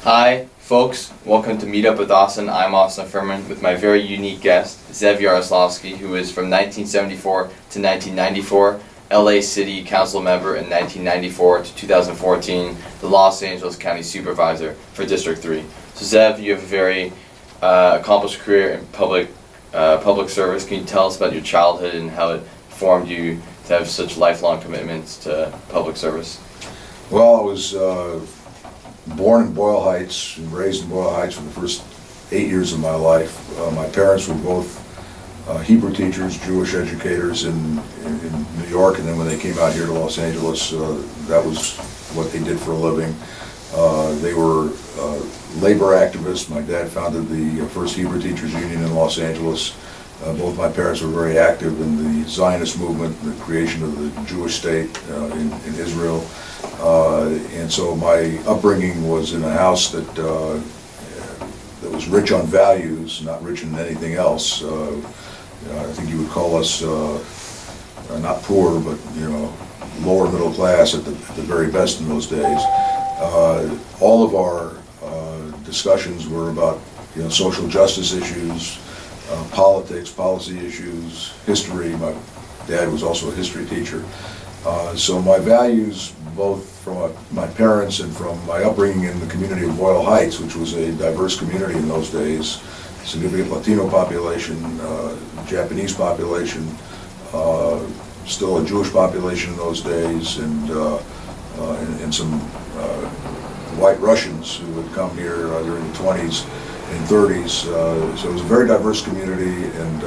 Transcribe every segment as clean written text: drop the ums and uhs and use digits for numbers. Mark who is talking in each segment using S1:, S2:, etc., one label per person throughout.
S1: Hi, folks. Welcome to Meet Up with Austin. I'm Austin Fuhrman with my very unique guest, Zev Yaroslavsky, who is from 1974 to 1994, LA City Council member in 1994 to 2014, the Los Angeles County Supervisor for District 3. So Zev, you have a very accomplished career in public service. Can you tell us about your childhood and how it formed you to have such lifelong commitments to public service?
S2: Well, I was born in Boyle Heights and raised in Boyle Heights for the first 8 years of my life. My parents were both Hebrew teachers, Jewish educators in New York, and then when they came out here to Los Angeles, that was what they did for a living. They were labor activists. My dad founded the first Hebrew Teachers Union in Los Angeles. Both my parents were very active in the Zionist movement, the creation of the Jewish state in Israel. And so my upbringing was in a house that was rich on values, not rich in anything else. I think you would call us not poor, but lower middle class at the very best in those days. All of our discussions were about social justice issues, politics, policy issues, history. My dad was also a history teacher. So my values, both from my parents and from my upbringing in the community of Boyle Heights, which was a diverse community in those days, significant Latino population, Japanese population, still a Jewish population in those days, and some white Russians who had come here during the 20s and 30s. So it was a very diverse community, and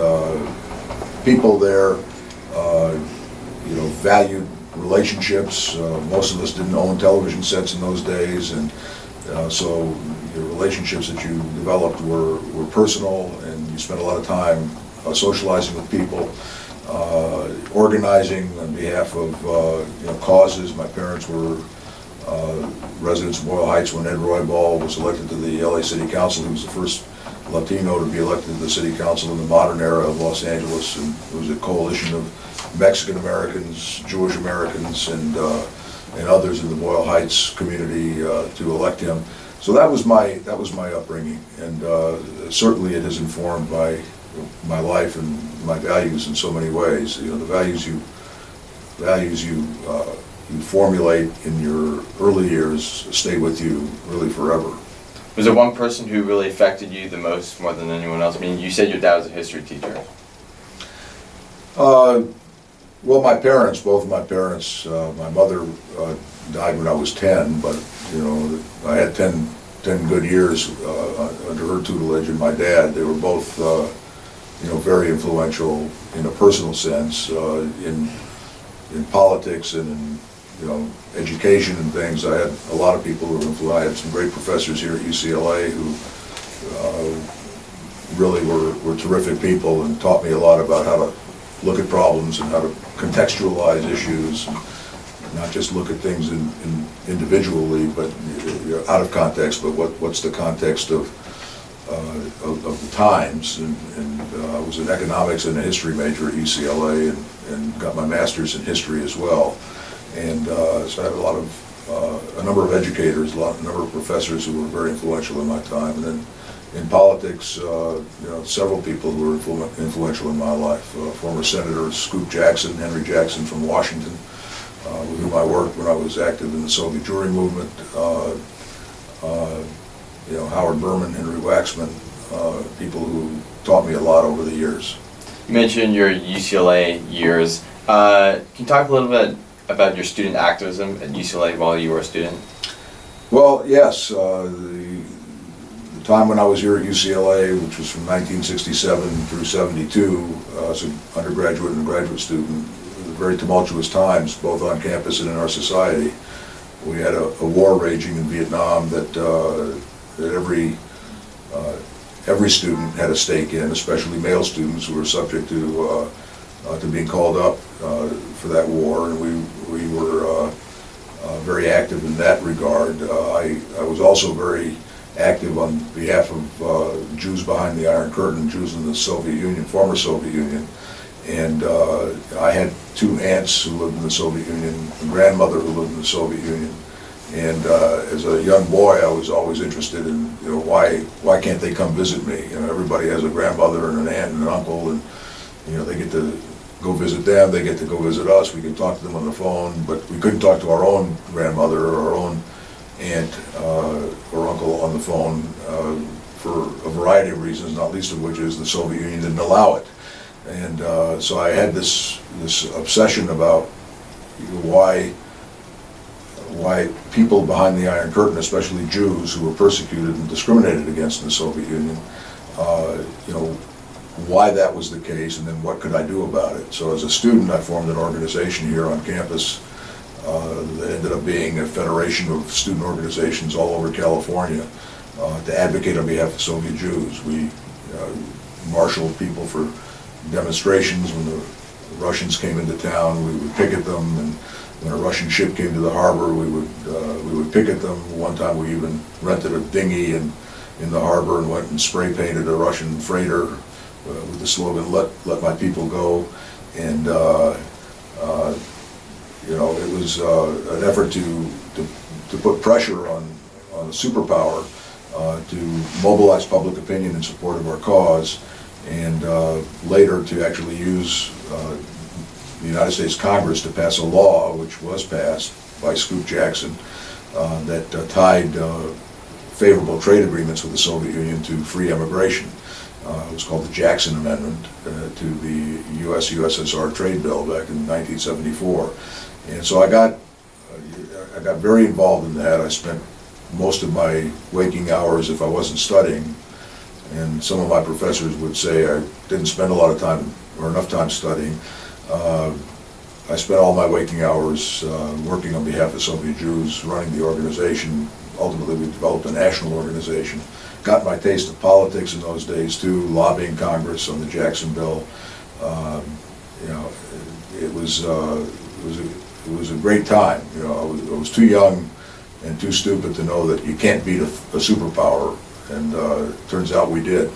S2: people there valued relationships. Most of us didn't own television sets in those days, and so the relationships that you developed were personal, and you spent a lot of time socializing with people, organizing on behalf of causes. My parents were residents of Boyle Heights when Ed Roybal was elected to the LA City Council. He was the first Latino to be elected to the City Council in the modern era of Los Angeles, and it was a coalition of Mexican Americans, Jewish Americans, and others in the Boyle Heights community to elect him. So that was my upbringing, and certainly it has informed my life and my values in so many ways. The values you formulate in your early years stay with you really forever.
S1: Was there one person who really affected you the most, more than anyone else? I mean, you said your dad was a history teacher.
S2: Well, my parents, both of my parents. My mother died when I was 10, but I had 10 good years under her tutelage, and my dad. They were both very influential in a personal sense, in politics and in education and things. I had a lot of people who were influential. I had some great professors here at UCLA who really were terrific people and taught me a lot about how to look at problems and how to contextualize issues, and not just look at things individually, but out of context. But what's the context of the times? And I was an economics and a history major at UCLA, and got my master's in history as well. And so I have a number of educators, a number of professors who were very influential in my time. And then in politics, several people who were influential in my life. Former Senator Scoop Jackson, Henry Jackson from Washington, with whom I worked when I was active in the Soviet Jewry movement. Howard Berman, Henry Waxman, people who taught me a lot over the years.
S1: You mentioned your UCLA years. Can you talk a little bit about your student activism at UCLA while you were a student?
S2: Well, yes. The time when I was here at UCLA, which was from 1967 through 72, as an undergraduate and graduate student, very tumultuous times, both on campus and in our society. We had a war raging in Vietnam that every student had a stake in, especially male students who were subject to being called up for that war, and we were very active in that regard. I was also very active on behalf of Jews behind the Iron Curtain, Jews in the Soviet Union, former Soviet Union. And I had two aunts who lived in the Soviet Union, a grandmother who lived in the Soviet Union, And as a young boy, I was always interested in, why can't they come visit me? Everybody has a grandmother and an aunt and an uncle, and they get to go visit them, they get to go visit us. We can talk to them on the phone, but we couldn't talk to our own grandmother or our own aunt or uncle on the phone for a variety of reasons, not least of which is the Soviet Union didn't allow it. And so I had this obsession about why people behind the Iron Curtain, especially Jews who were persecuted and discriminated against in the Soviet Union, why that was the case, and then what could I do about it. So as a student, I formed an organization here on campus that ended up being a federation of student organizations all over California to advocate on behalf of Soviet Jews. We marshaled people for demonstrations. When the Russians came into town, we would picket them, and when a Russian ship came to the harbor, we would picket them. One time we even rented a dinghy in the harbor and went and spray painted a Russian freighter with the slogan, let my people go. And it was an effort to put pressure on a superpower to mobilize public opinion in support of our cause, and later to actually use the United States Congress to pass a law, which was passed by Scoop Jackson, that tied favorable trade agreements with the Soviet Union to free emigration. It was called the Jackson Amendment to the U.S.-USSR trade bill back in 1974. And so I got very involved in that. I spent most of my waking hours, if I wasn't studying, and some of my professors would say I didn't spend a lot of time or enough time studying. I spent all my waking hours working on behalf of Soviet Jews, running the organization. Ultimately, we developed a national organization. Got my taste of politics in those days too, lobbying Congress on the Jackson bill. It was a great time. I was too young and too stupid to know that you can't beat a superpower, and it turns out we did.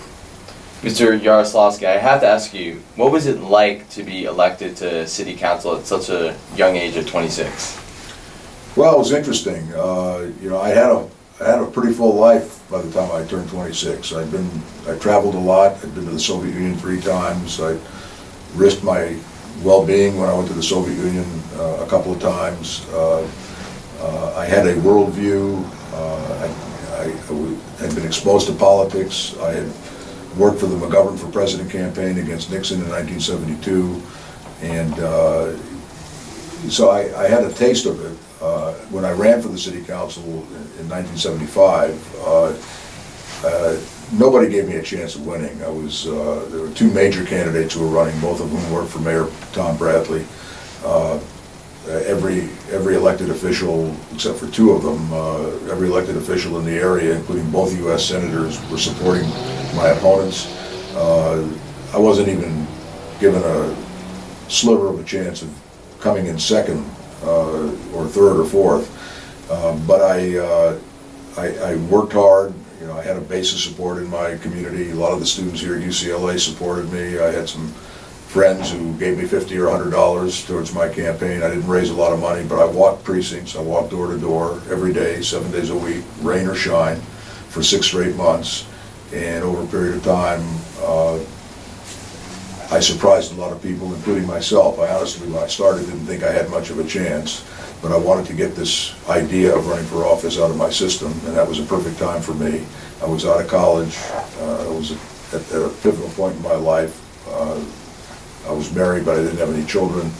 S1: Mr. Yaroslavsky, I have to ask you, what was it like to be elected to city council at such a young age of 26?
S2: Well, it was interesting. I had a pretty full life by the time I turned 26. I traveled a lot. I'd been to the Soviet Union 3 times. I risked my well-being when I went to the Soviet Union a couple of times. I had a worldview. I had been exposed to politics. I had worked for the McGovern for President campaign against Nixon in 1972, and so I had a taste of it. When I ran for the city council in 1975, nobody gave me a chance of winning. There were 2 major candidates who were running, both of whom worked for Mayor Tom Bradley. Every elected official, except for 2 of them, every elected official in the area, including both U.S. senators, were supporting my opponents. I wasn't even given a sliver of a chance of coming in second or third or fourth, but I worked hard. I had a base of support in my community. A lot of the students here at UCLA supported me. I had some friends who gave me $50 or $100 towards my campaign. I didn't raise a lot of money, but I walked precincts. I walked door to door every day, 7 days a week, rain or shine, for 6 straight months. And over a period of time, I surprised a lot of people, including myself. I honestly, when I started, didn't think I had much of a chance, but I wanted to get this idea of running for office out of my system, and that was a perfect time for me. I was out of college. I was at a pivotal point in my life. I was married, but I didn't have any children,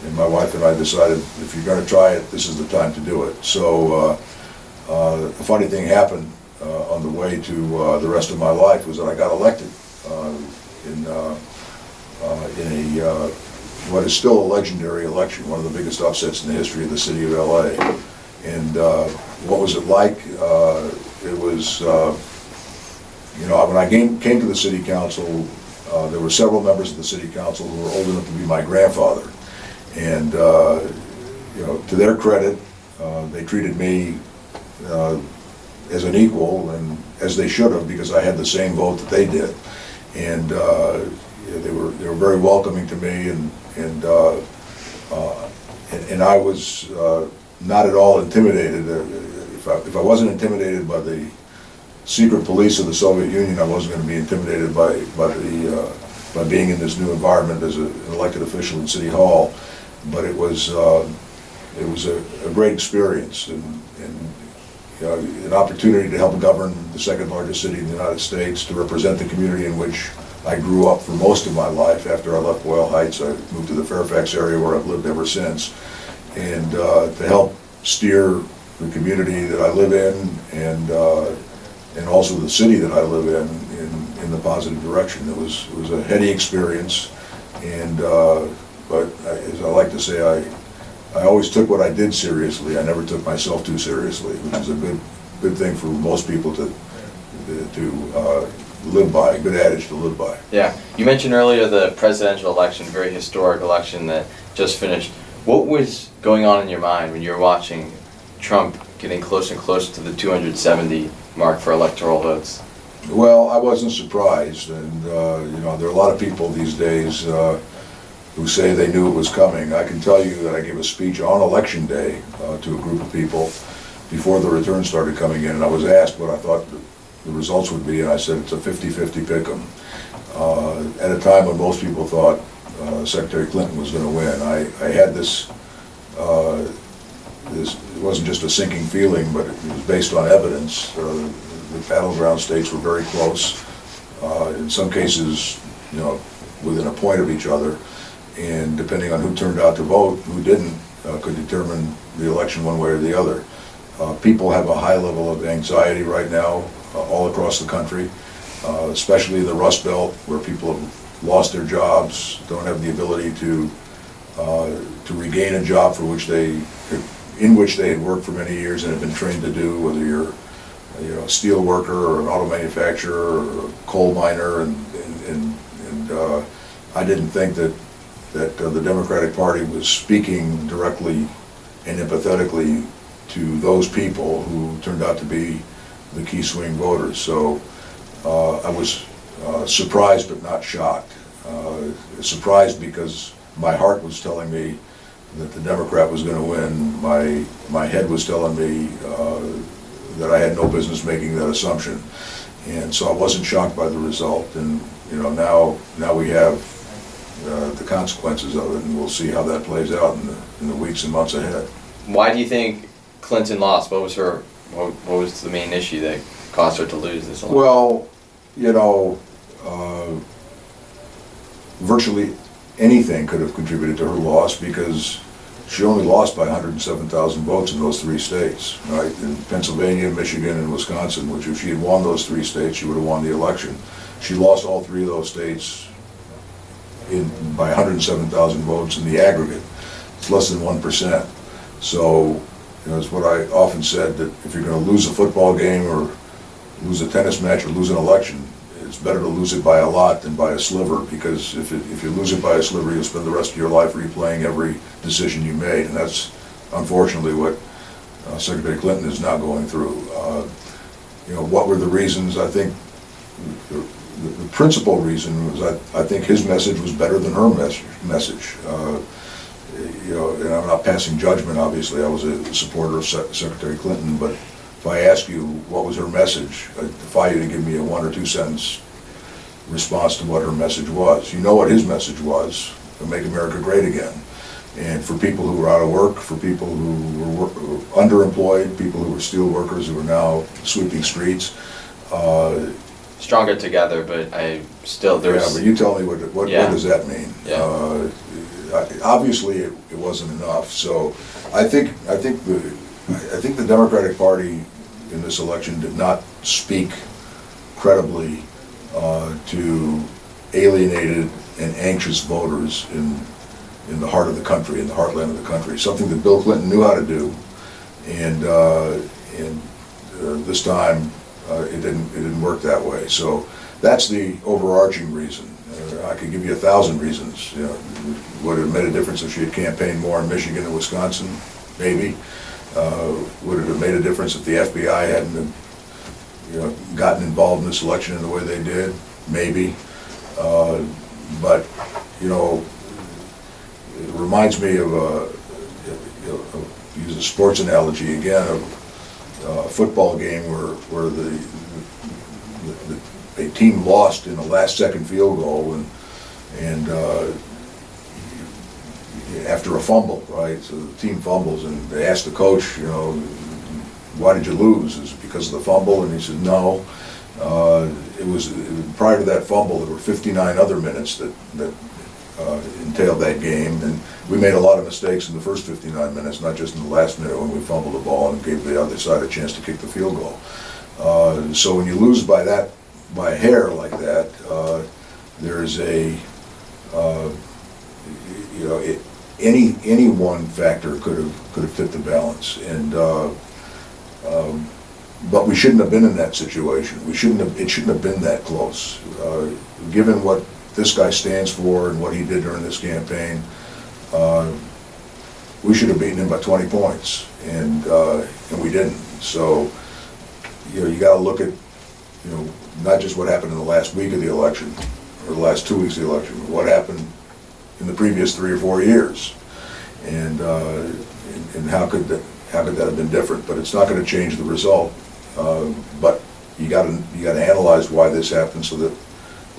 S2: and my wife and I decided, if you're going to try it, this is the time to do it. So a funny thing happened on the way to the rest of my life was that I got elected in what is still a legendary election, one of the biggest upsets in the history of the city of LA. And what was it like? It was, when I came to the city council, there were several members of the city council who were old enough to be my grandfather. And, to their credit, they treated me as an equal, and as they should have, because I had the same vote that they did. And they were very welcoming to me, and I was not at all intimidated. If I wasn't intimidated by the secret police of the Soviet Union, I wasn't going to be intimidated by being in this new environment as an elected official in City Hall. But it was a great experience, and an opportunity to help govern the second largest city in the United States, to represent the community in which I grew up for most of my life. After I left Boyle Heights, I moved to the Fairfax area where I've lived ever since, and to help steer the community that I live in, and also the city that I live in the positive direction. It was a heady experience, and but as I like to say, I always took what I did seriously. I never took myself too seriously, which is a good thing for most people to live by, a good adage to live by.
S1: Yeah, you mentioned earlier the presidential election, very historic election that just finished. What was going on in your mind when you were watching Trump getting closer and closer to the 270 mark for electoral votes?
S2: Well, I wasn't surprised, and there are a lot of people these days who say they knew it was coming. I can tell you that I gave a speech on election day to a group of people before the returns started coming in, and I was asked what I thought the results would be, and I said it's a 50-50 pick'em. At a time when most people thought Secretary Clinton was going to win, I had this. It wasn't just a sinking feeling, but it was based on evidence. The battleground states were very close, in some cases, within a point of each other, and depending on who turned out to vote, who didn't, could determine the election one way or the other. People have a high level of anxiety right now, all across the country, especially in the Rust Belt, where people have lost their jobs, don't have the ability to regain a job in which they had worked for many years and have been trained to do, whether you're a steel worker or an auto manufacturer or a coal miner, and I didn't think that the Democratic Party was speaking directly and empathetically to those people who turned out to be the key swing voters. So I was surprised but not shocked. Surprised because my heart was telling me that the Democrat was going to win. My head was telling me that I had no business making that assumption, and so I wasn't shocked by the result. And now we have the consequences of it, and we'll see how that plays out in the weeks and months ahead.
S1: Why do you think Clinton lost? What was the main issue that caused her to lose this election?
S2: Well, virtually anything could have contributed to her loss, because she only lost by 107,000 votes in those three states, right? In Pennsylvania, Michigan, and Wisconsin, which if she had won those three states, she would have won the election. She lost all three of those states by 107,000 votes in the aggregate. It's less than 1%. So, it's what I often said, that if you're going to lose a football game or lose a tennis match or lose an election, it's better to lose it by a lot than by a sliver, because if you lose it by a sliver, you'll spend the rest of your life replaying every decision you made, and that's unfortunately what Secretary Clinton is now going through. What were the reasons? I think the principal reason was I think his message was better than her message. And I'm not passing judgment, obviously. I was a supporter of Secretary Clinton, but if I ask you what was her message, I defy you to give me a 1 or 2 sentence response to what her message was. You know what his message was: to make America great again. And for people who were out of work, for people who were underemployed, people who were steel workers who are now sweeping streets.
S1: Stronger together, but there's...
S2: Yeah, but you tell me what does that mean?
S1: Yeah.
S2: Obviously, it wasn't enough. So I think the Democratic Party in this election did not speak credibly to alienated and anxious voters in the heart of the country, in the heartland of the country. Something that Bill Clinton knew how to do, and this time it didn't work that way. So that's the overarching reason. I could give you 1,000 reasons. Would it have made a difference if she had campaigned more in Michigan and Wisconsin? Maybe. Would it have made a difference if the FBI hadn't gotten involved in this election in the way they did? Maybe. But it reminds me of use a sports analogy again of a football game where a team lost in a last-second field goal and after a fumble, right? So the team fumbles and they ask the coach, why did you lose? Is it because of the fumble? And he said, no. It was prior to that fumble, there were 59 other minutes that entailed that game, and we made a lot of mistakes in the first 59 minutes, not just in the last minute when we fumbled the ball and gave the other side a chance to kick the field goal. So when you lose by a hair like that, there is any one factor could have tipped the balance, and but we shouldn't have been in that situation. It shouldn't have been that close. Given what this guy stands for and what he did during this campaign, we should have beaten him by 20 points, and we didn't. So, you got to look at, not just what happened in the last week of the election or the last 2 weeks of the election, but what happened in the previous 3 or 4 years, and how could that have been different? But it's not going to change the result. But you got to analyze why this happened so that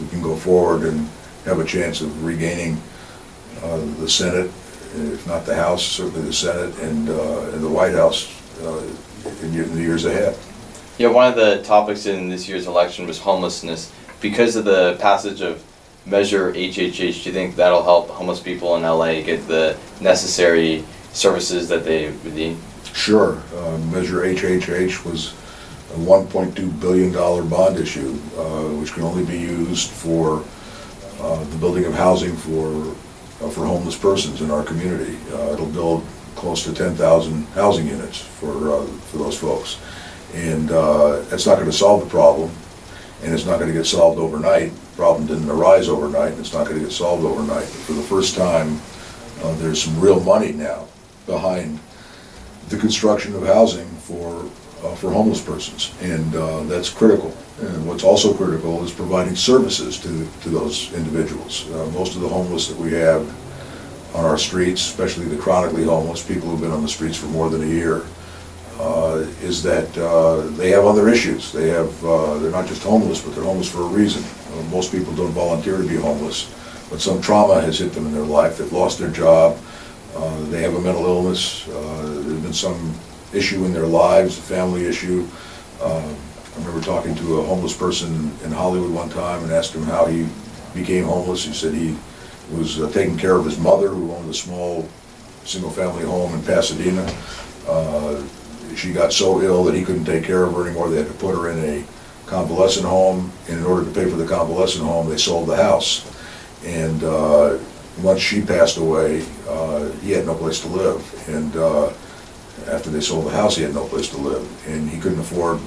S2: we can go forward and have a chance of regaining the Senate, if not the House, certainly the Senate and the White House in the years ahead.
S1: Yeah, one of the topics in this year's election was homelessness. Because of the passage of Measure HHH, do you think that'll help homeless people in LA get the necessary services that they would need?
S2: Sure. Measure HHH was a $1.2 billion bond issue, which can only be used for the building of housing for homeless persons in our community. It'll build close to 10,000 housing units for those folks. And that's not going to solve the problem, and it's not going to get solved overnight. The problem didn't arise overnight, and it's not going to get solved overnight. But for the first time, there's some real money now behind the construction of housing for homeless persons, and that's critical. And what's also critical is providing services to those individuals. Most of the homeless that we have on our streets, especially the chronically homeless, people who've been on the streets for more than a year, is that they have other issues. They're not just homeless, but they're homeless for a reason. Most people don't volunteer to be homeless, but some trauma has hit them in their life. They've lost their job. They have a mental illness. There's been some issue in their lives, a family issue. I remember talking to a homeless person in Hollywood one time and asked him how he became homeless. He said he was taking care of his mother, who owned a small single-family home in Pasadena. She got so ill that he couldn't take care of her anymore. They had to put her in a convalescent home, and in order to pay for the convalescent home, they sold the house. And once she passed away, he had no place to live. And after they sold the house, he had no place to live, and he couldn't afford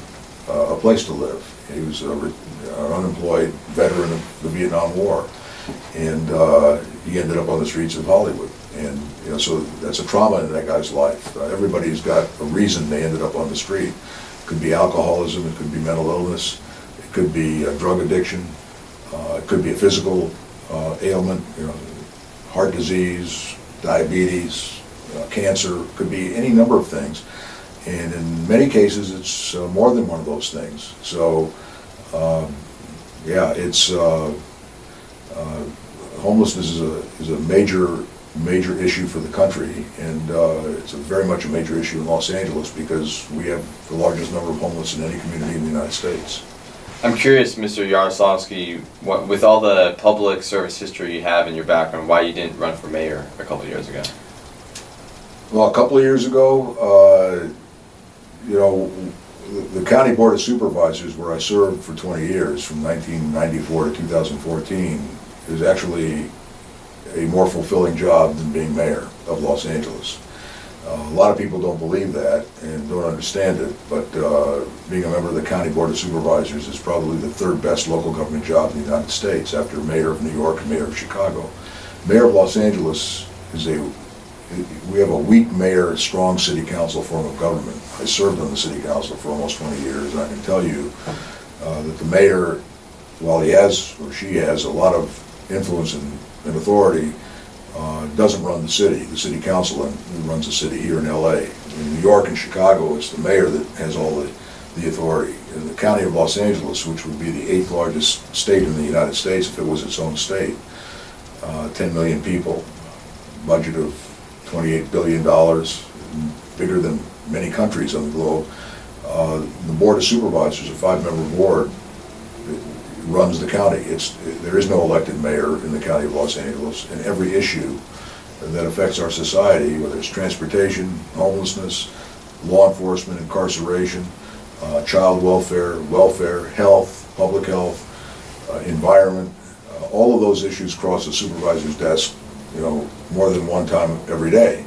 S2: a place to live. He was an unemployed veteran of the Vietnam War, and he ended up on the streets of Hollywood. And so that's a trauma in that guy's life. Everybody's got a reason they ended up on the street. It could be alcoholism, it could be mental illness, it could be drug addiction, it could be a physical ailment, heart disease, diabetes, cancer, could be any number of things. And in many cases, it's more than one of those things. So, it's homelessness is a major issue for the country, and it's very much a major issue in Los Angeles because we have the largest number of homeless in any community in the United States.
S1: I'm curious, Mr. Yaroslavsky, with all the public service history you have in your background, why you didn't run for mayor a couple of years ago?
S2: Well, a couple of years ago, the County Board of Supervisors, where I served for 20 years, from 1994 to 2014, is actually a more fulfilling job than being mayor of Los Angeles. A lot of people don't believe that and don't understand it, but being a member of the County Board of Supervisors is probably the third best local government job in the United States after mayor of New York and mayor of Chicago. Mayor of Los Angeles we have a weak mayor, strong city council form of government. I served on the city council for almost 20 years, and I can tell you that the mayor, while he has or she has a lot of influence and authority, doesn't run the city. The city council runs the city here in LA. In New York and Chicago, it's the mayor that has all the authority. In the county of Los Angeles, which would be the 8th largest state in the United States if it was its own state, 10 million people, budget of $28 billion, bigger than many countries on the globe. The Board of Supervisors, a 5-member board, runs the county. There is no elected mayor in the county of Los Angeles, and every issue that affects our society, whether it's transportation, homelessness, law enforcement, incarceration, child welfare, health, public health, environment, all of those issues cross the supervisor's desk, more than one time every day.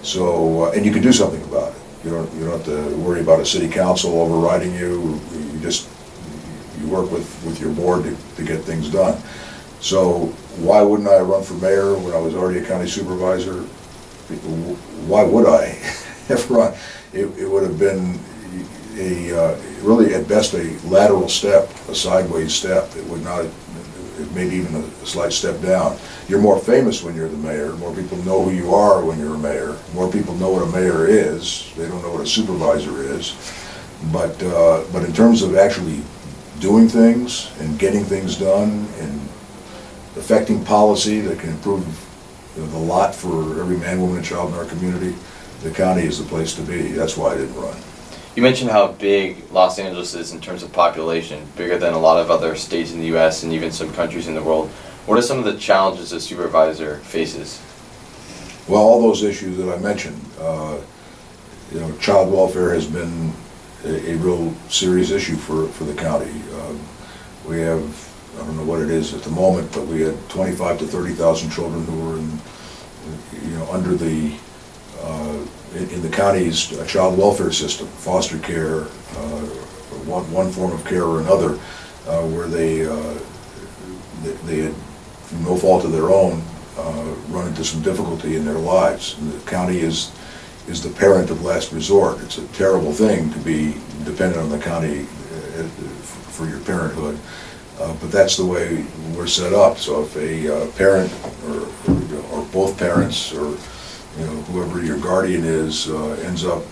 S2: So, and you can do something about it. You don't have to worry about a city council overriding you. You work with your board to get things done. So why wouldn't I run for mayor when I was already a county supervisor? Why would I have run? It would have been really at best a lateral step, a sideways step. It would not, maybe even a slight step down. You're more famous when you're the mayor. More people know who you are when you're a mayor. More people know what a mayor is. They don't know what a supervisor is. But in terms of actually doing things and getting things done and affecting policy that can improve the lot for every man, woman, and child in our community, the county is the place to be. That's why I didn't run.
S1: You mentioned how big Los Angeles is in terms of population, bigger than a lot of other states in the U.S. and even some countries in the world. What are some of the challenges a supervisor faces?
S2: Well, all those issues that I mentioned. Child welfare has been a real serious issue for the county. We have, I don't know what it is at the moment, but we had 25 to 30,000 children who were under the in the county's child welfare system, foster care, one form of care or another, where they had, through no fault of their own, run into some difficulty in their lives. And the county is the parent of last resort. It's a terrible thing to be dependent on the county for your parenthood, but that's the way we're set up. So if a parent or both parents or whoever your guardian is ends up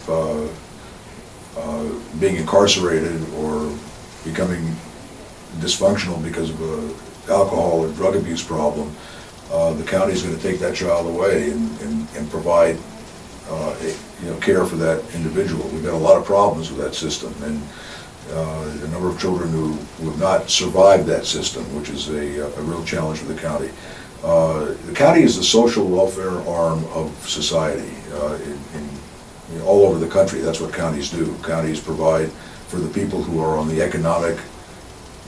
S2: being incarcerated or becoming dysfunctional because of an alcohol or drug abuse problem, the county is going to take that child away and provide care for that individual. We've got a lot of problems with that system, and a number of children who have not survived that system, which is a real challenge for the county. The county is the social welfare arm of society all over the country. That's what counties do. Counties provide for the people who are on the economic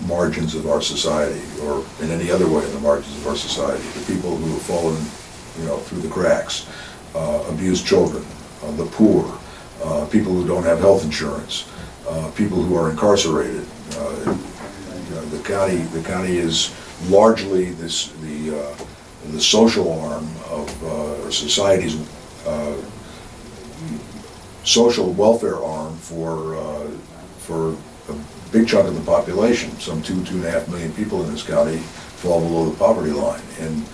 S2: margins of our society, or in any other way on the margins of our society. The people who have fallen, through the cracks, abused children, the poor, people who don't have health insurance, people who are incarcerated. The county is largely the social arm of our society's social welfare arm for a big chunk of the population. Some 2.5 million people in this county fall below the poverty line, and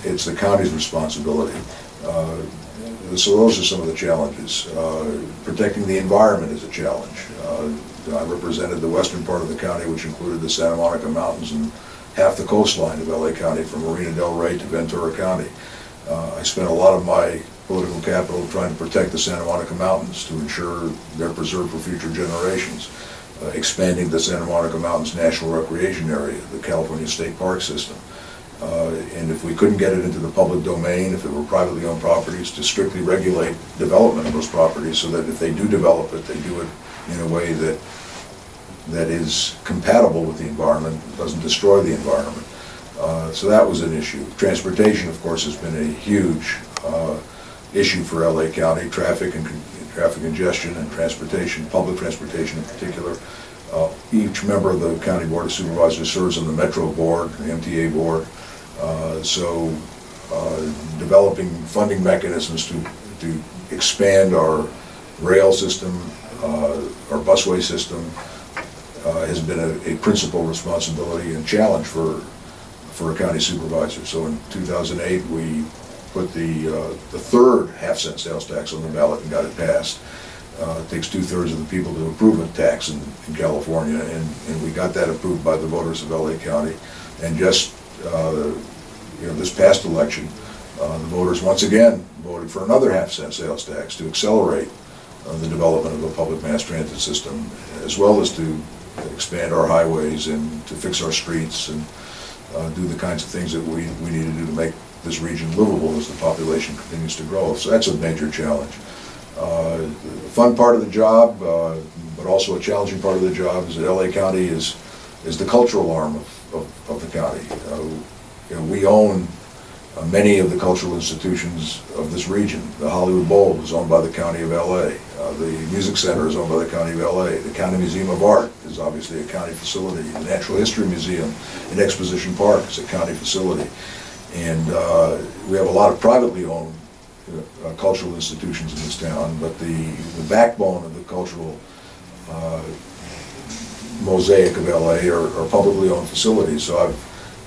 S2: it's the county's responsibility. So those are some of the challenges. Protecting the environment is a challenge. I represented the western part of the county, which included the Santa Monica Mountains and half the coastline of LA County, from Marina del Rey to Ventura County. I spent a lot of my political capital trying to protect the Santa Monica Mountains to ensure they're preserved for future generations. Expanding the Santa Monica Mountains National Recreation Area, the California State Park System. And if we couldn't get it into the public domain, if it were privately owned properties, to strictly regulate development of those properties so that if they do develop it, they do it in a way that is compatible with the environment, doesn't destroy the environment. So that was an issue. Transportation, of course, has been a huge issue for LA County. Traffic congestion and transportation, public transportation in particular. Each member of the County Board of Supervisors serves on the Metro Board, the MTA Board. So developing funding mechanisms to expand our rail system, our busway system, has been a principal responsibility and challenge for for a county supervisor. So in 2008, we put the third half-cent sales tax on the ballot and got it passed. It takes 2/3 of the people to approve a tax in California, and we got that approved by the voters of LA County. And just this past election, the voters once again voted for another half-cent sales tax to accelerate the development of a public mass transit system, as well as to expand our highways and to fix our streets and do the kinds of things that we need to do to make this region livable as the population continues to grow. So that's a major challenge. The fun part of the job, but also a challenging part of the job, is that LA County is the cultural arm of the county. We own many of the cultural institutions of this region. The Hollywood Bowl is owned by the County of LA. The Music Center is owned by the County of LA. The County Museum of Art is obviously a county facility. The Natural History Museum in Exposition Park is a county facility. And we have a lot of privately owned cultural institutions in this town, but the backbone of the cultural mosaic of LA are publicly owned facilities. So I've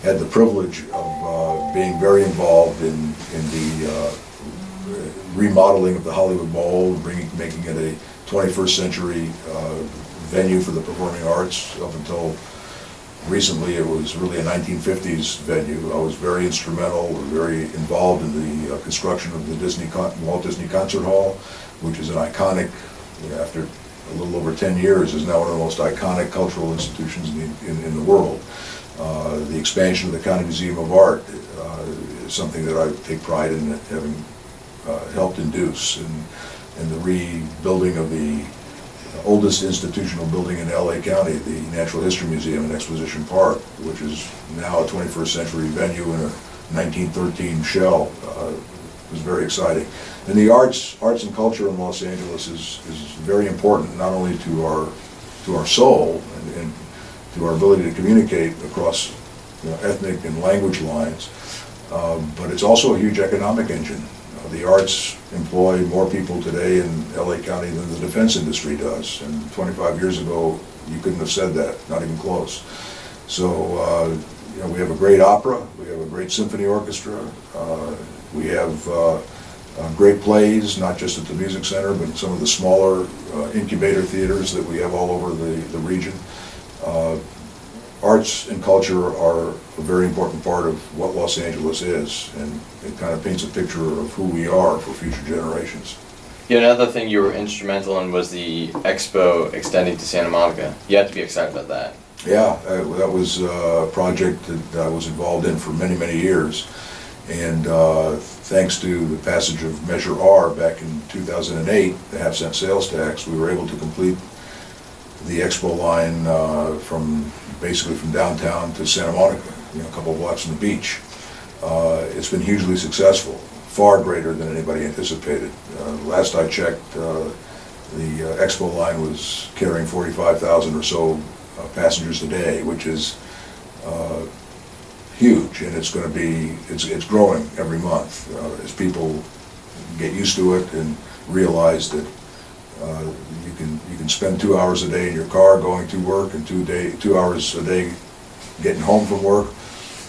S2: had the privilege of being very involved in the remodeling of the Hollywood Bowl, making it a 21st century venue for the performing arts. Up until recently, it was really a 1950s venue. I was very instrumental, very involved in the construction of the Walt Disney Concert Hall, which is an iconic, after a little over 10 years, is now one of the most iconic cultural institutions in the world. The expansion of the County Museum of Art is something that I take pride in having helped induce, and the rebuilding of the oldest institutional building in LA County, the Natural History Museum in Exposition Park, which is now a 21st century venue in a 1913 shell, was very exciting. And the arts and culture in Los Angeles is very important, not only to our soul and to our ability to communicate across ethnic and language lines, but it's also a huge economic engine. The arts employ more people today in LA County than the defense industry does, and 25 years ago you couldn't have said that, not even close. So we have a great opera, we have a great symphony orchestra, we have great plays, not just at the Music Center, but in some of the smaller incubator theaters that we have all over the region. Arts and culture are a very important part of what Los Angeles is, and it kind of paints a picture of who we are for future generations.
S1: Yeah, another thing you were instrumental in was the expo extending to Santa Monica. You have to be excited about that.
S2: Yeah, that was a project that I was involved in for many, many years, and thanks to the passage of Measure R back in 2008, the half-cent sales tax, we were able to complete the expo line basically from downtown to Santa Monica, a couple of blocks from the beach. It's been hugely successful, far greater than anybody anticipated. Last I checked, the expo line was carrying 45,000 or so passengers a day, which is huge, and it's going to be, it's growing every month as people get used to it and realize that you can spend 2 hours a day in your car going to work and 2 hours a day getting home from work,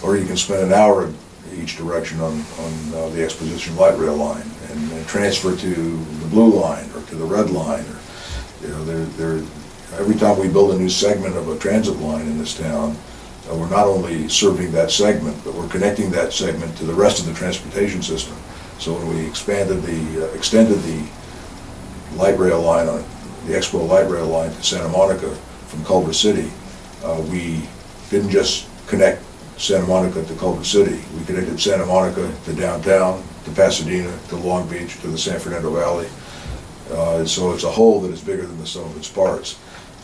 S2: or you can spend an hour in each direction on the Exposition light rail line and transfer to the blue line or to the red line. Or, every time we build a new segment of a transit line in this town, we're not only serving that segment, but we're connecting that segment to the rest of the transportation system. So when we extended the light rail line, on the Expo light rail line to Santa Monica from Culver City, we didn't just connect Santa Monica to Culver City. We connected Santa Monica to downtown, to Pasadena, to Long Beach, to the San Fernando Valley. So it's a whole that is bigger than the sum of its parts.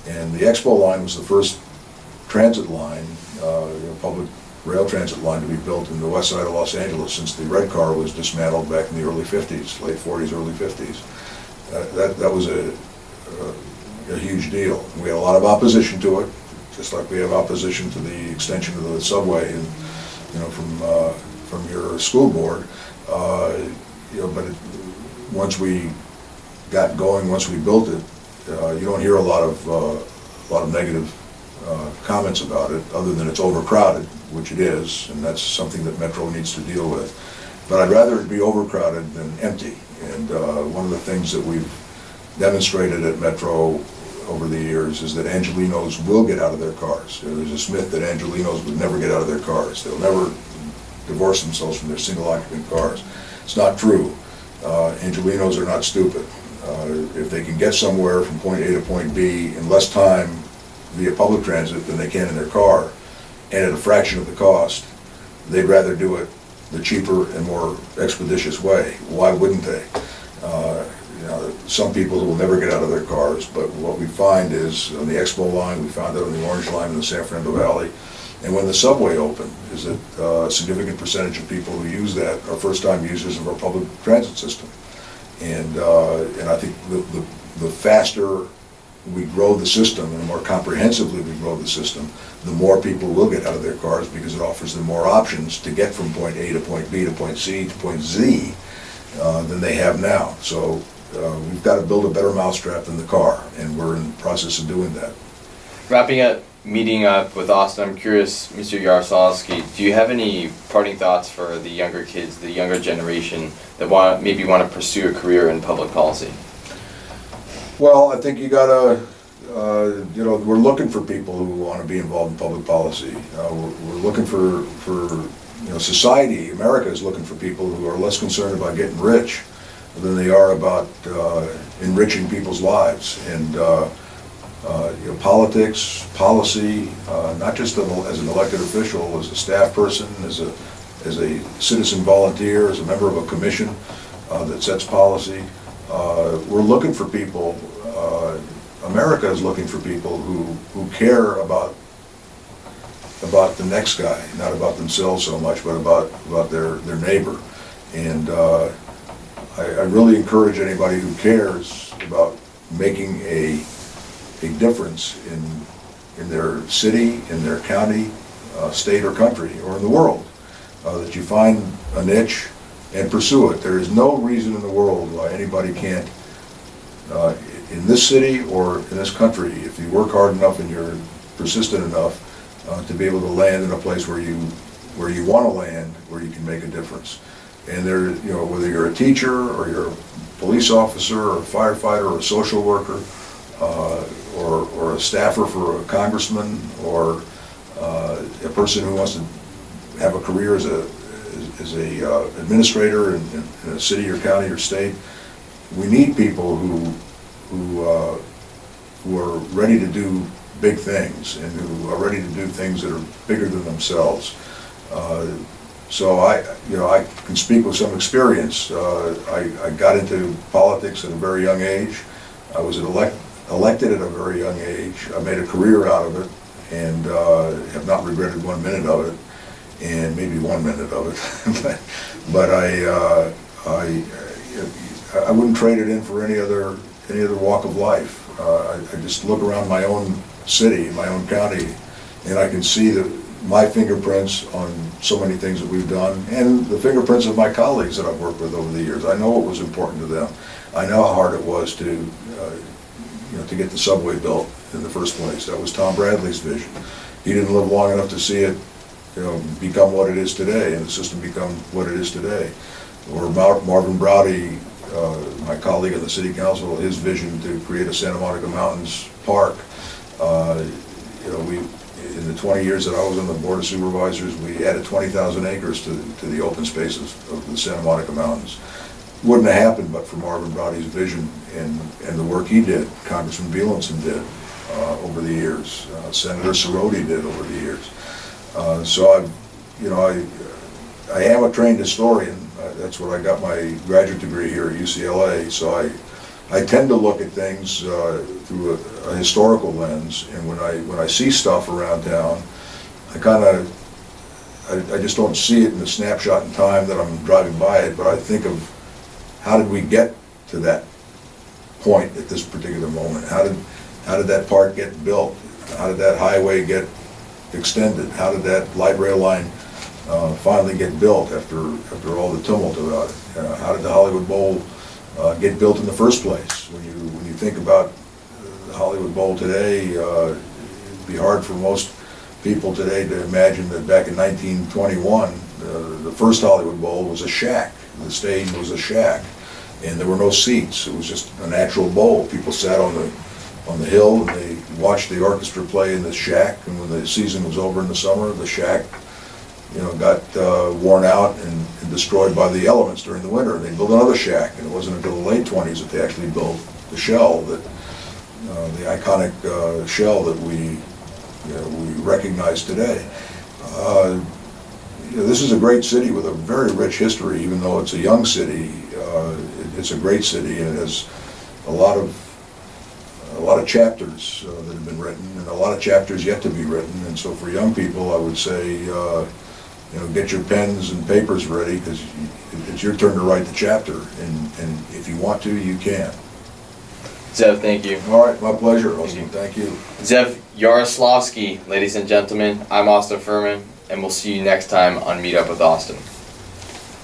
S2: And the Expo line was the first transit line, public rail transit line to be built in the west side of Los Angeles since the red car was dismantled back in the early 50s, late 40s, early 50s. That was a huge deal. We had a lot of opposition to it, just like we have opposition to the extension of the subway, and from your school board. But once we got going, once we built it, you don't hear a lot of negative comments about it, other than it's overcrowded, which it is, and that's something that Metro needs to deal with. But I'd rather it be overcrowded than empty. And one of the things that we've demonstrated at Metro over the years is that Angelenos will get out of their cars. There's this myth that Angelenos would never get out of their cars. They'll never divorce themselves from their single occupant cars. It's not true. Angelenos are not stupid. If they can get somewhere from point A to point B in less time via public transit than they can in their car, and at a fraction of the cost, they'd rather do it the cheaper and more expeditious way. Why wouldn't they? Some people will never get out of their cars, but what we find is on the Expo line, we found it on the Orange line in the San Fernando Valley, and when the subway opened, is that a significant percentage of people who use that are first-time users of our public transit system. And I think the faster we grow the system and the more comprehensively we grow the system, the more people will get out of their cars because it offers them more options to get from point A to point B to point C to point Z than they have now. So we've got to build a better mousetrap than the car, and we're in the process of doing that.
S1: Wrapping up, meeting up with Austin, I'm curious, Mr. Yaroslavsky, do you have any parting thoughts for the younger kids, the younger generation that maybe want to pursue a career in public policy?
S2: Well, I think you gotta, we're looking for people who want to be involved in public policy. We're looking for society, America is looking for people who are less concerned about getting rich than they are about enriching people's lives. And politics, policy, not just as an elected official, as a staff person, as a citizen volunteer, as a member of a commission that sets policy. We're looking for people, America is looking for people who care about the next guy, not about themselves so much, but about their neighbor. And I really encourage anybody who cares about making a difference in their city, in their county, state or country, or in the world, that you find a niche and pursue it. There is no reason in the world why anybody can't, in this city or in this country, if you work hard enough and you're persistent enough, to be able to land in a place where you want to land, where you can make a difference. And there, whether you're a teacher or you're a police officer or a firefighter or a social worker, or a staffer for a congressman, or a person who wants to have a career as a administrator in a city or county or state, we need people who are ready to do big things and who are ready to do things that are bigger than themselves. So I can speak with some experience. I got into politics at a very young age. I was elected at a very young age. I made a career out of it, and have not regretted 1 minute of it, and maybe 1 minute of it. But I wouldn't trade it in for any other walk of life. I just look around my own city, my own county, and I can see that my fingerprints on so many things that we've done, and the fingerprints of my colleagues that I've worked with over the years. I know what was important to them. I know how hard it was to get the subway built in the first place. That was Tom Bradley's vision. He didn't live long enough to see it, become what it is today, and the system become what it is today. Or Marvin Browdy, my colleague in the city council, his vision to create a Santa Monica Mountains park. In the 20 years that I was on the Board of Supervisors, we added 20,000 acres to the open spaces of the Santa Monica Mountains. Wouldn't have happened but for Marvin Browdy's vision and the work he did, Congressman Bielenson did over the years, Senator Cerroti did over the years. So I am a trained historian. That's what I got my graduate degree here at UCLA. So I tend to look at things through a historical lens, and when I see stuff around town, I just don't see it in a snapshot in time that I'm driving by it, but I think of how did we get to that point at this particular moment? How did that park get built? How did that highway get extended? How did that light rail line finally get built after all the tumult about it? How did the Hollywood Bowl get built in the first place? When you think about the Hollywood Bowl today, be hard for most people today to imagine that back in 1921, the first Hollywood Bowl was a shack. The stage was a shack, and there were no seats. It was just a natural bowl. People sat on the hill and they watched the orchestra play in the shack. And when the season was over in the summer, the shack, got worn out and destroyed by the elements during the winter. They built another shack, and it wasn't until the late 20s that they actually built the shell, that the iconic shell that we recognize today. This is a great city with a very rich history. Even though it's a young city, it's a great city, and it has a lot of chapters that have been written, and a lot of chapters yet to be written. And so for young people, I would say, get your pens and papers ready, because it's your turn to write the chapter, and if you want to, you can.
S1: Zev, thank you.
S2: All right, my pleasure, Austin. Thank you.
S1: Zev Yaroslavsky, ladies and gentlemen, I'm Austin Fuhrman, and we'll see you next time on Meet Up with Austin.